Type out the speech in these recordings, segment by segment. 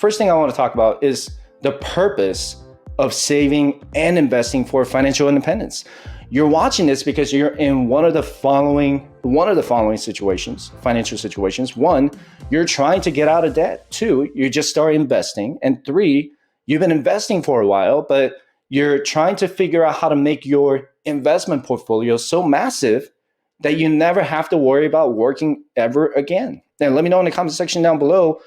First thing I want to talk about is the purpose of saving and investing for financial independence. You're watching this because you're in one of the following situations, financial situations. One, you're trying to get out of debt. Two, you just start investing. And three, you've been investing for a while, but you're trying to figure out how to make your investment portfolio so massive that you never have to worry about working ever again. And let me know in the comment section down below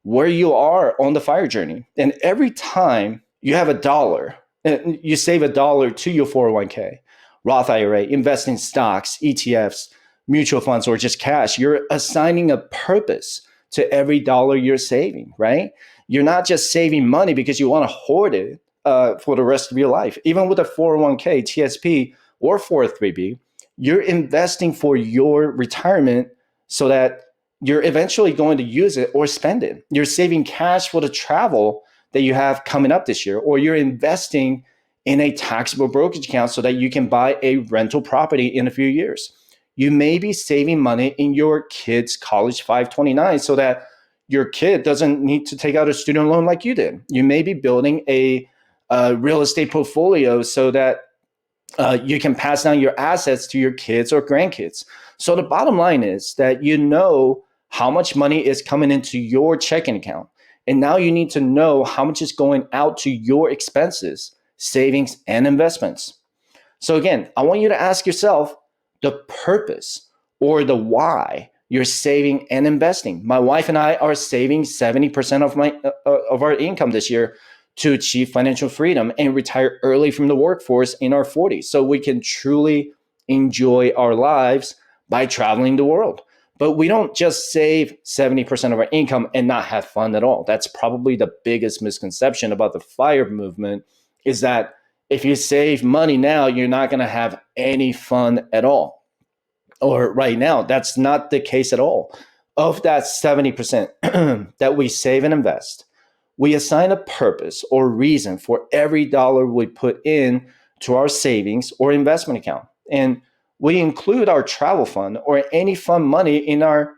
where you are on the FIRE journey. And every time you have a dollar, you save a dollar to your 401k, Roth IRA, invest in stocks, ETFs, mutual funds, or just cash, you're assigning a purpose to every dollar you're saving, right? You're not just saving money because you want to hoard it for the rest of your life. Even with a 401k, TSP, or 403b, you're investing for your retirement so that you're eventually going to use it or spend it. You're saving cash for the travel that you have coming up this year, or you're investing in a taxable brokerage account so that you can buy a rental property in a few years. You may be saving money in your kid's college 529 so that your kid doesn't need to take out a student loan like you did. You may be building a real estate portfolio so that you can pass down your assets to your kids or grandkids. So the bottom line is that you know how much money is coming into your checking account. And now you need to know how much is going out to your expenses, savings, and investments. So again, I want you to ask yourself the purpose or the why you're saving and investing. My wife and I are saving 70% of our income this year to achieve financial freedom and retire early from the workforce in our 40s so we can truly enjoy our lives by traveling the world. But we don't just save 70% of our income and not have fun at all. That's probably the biggest misconception about the FIRE movement, is that if you save money now, you're not going to have any fun at all. Or right now, that's not the case at all. Of that 70% that we save and invest, we assign a purpose or reason for every dollar we put in to our savings or investment account. And we include our travel fund or any fun money in our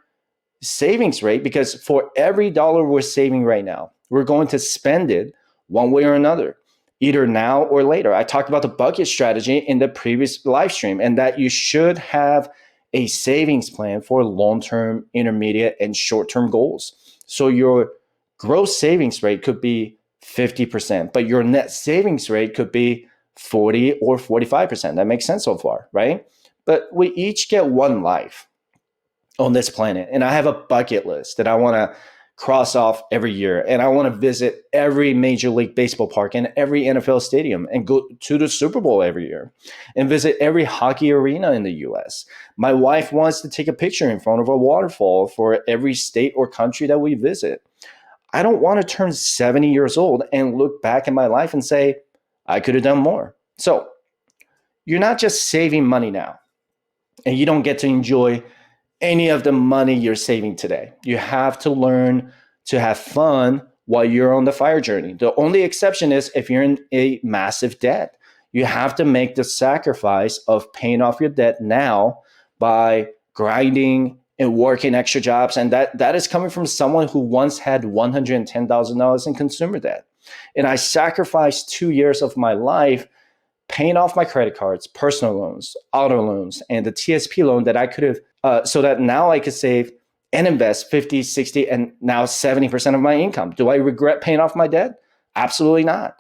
savings rate, because for every dollar we're saving right now, we're going to spend it one way or another, either now or later. I talked about the bucket strategy in the previous live stream, and that you should have a savings plan for long-term, intermediate, and short-term goals. So your gross savings rate could be 50%, but your net savings rate could be 40 or 45%. That makes sense so far, right? But we each get one life on this planet. And I have a bucket list that I want to cross off every year. And I want to visit every Major League Baseball park and every NFL stadium and go to the Super Bowl every year and visit every hockey arena in the US. My wife wants to take a picture in front of a waterfall for every state or country that we visit. I don't want to turn 70 years old and look back at my life and say, I could have done more. So you're not just saving money now, and you don't get to enjoy any of the money you're saving today. You have to learn to have fun while you're on the FIRE journey. The only exception is if you're in a massive debt. You have to make the sacrifice of paying off your debt now by grinding and working extra jobs. And that is coming from someone who once had $110,000 in consumer debt. And I sacrificed 2 years of my life paying off my credit cards, personal loans, auto loans, and the TSP loan that I could have, so that now I could save and invest 50, 60, and now 70% of my income. Do I regret paying off my debt? Absolutely not.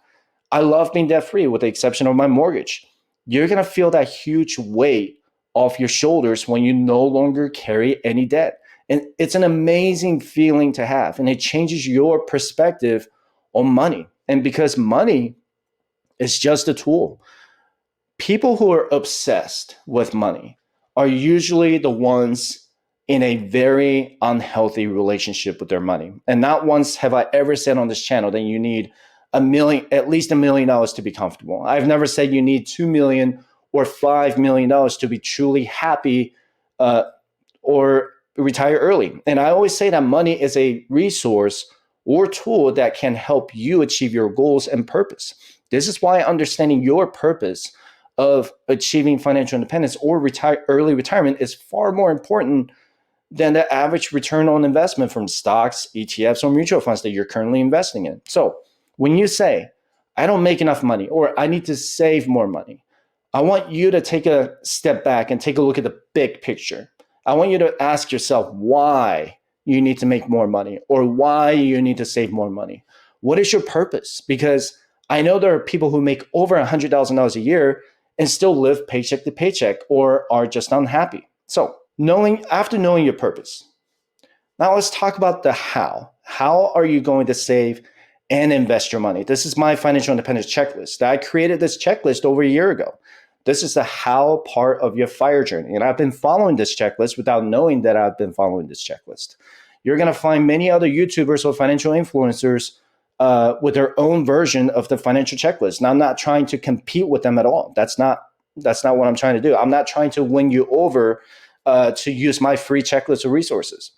I love being debt-free with the exception of my mortgage. You're going to feel that huge weight off your shoulders when you no longer carry any debt. And it's an amazing feeling to have, and it changes your perspective on money. And because money is just a tool. People who are obsessed with money are usually the ones in a very unhealthy relationship with their money. And not once have I ever said on this channel that you need at least $1 million to be comfortable. I've never said you need $2 million or $5 million to be truly happy or retire early. And I always say that money is a resource or tool that can help you achieve your goals and purpose. This is why understanding your purpose of achieving financial independence or early retirement is far more important than the average return on investment from stocks, ETFs, or mutual funds that you're currently investing in. So when you say, I don't make enough money or I need to save more money, I want you to take a step back and take a look at the big picture. I want you to ask yourself why you need to make more money or why you need to save more money. What is your purpose? Because I know there are people who make over $100,000 a year and still live paycheck to paycheck or are just unhappy. So after knowing your purpose, now let's talk about the how. How are you going to save and invest your money? This is my financial independence checklist. I created this checklist over a year ago. This is the how part of your FIRE journey. And I've been following this checklist without knowing that I've been following this checklist. You're going to find many other YouTubers or financial influencers with their own version of the financial checklist. And I'm not trying to compete with them at all. That's not what I'm trying to do. I'm not trying to win you over to use my free checklist of resources.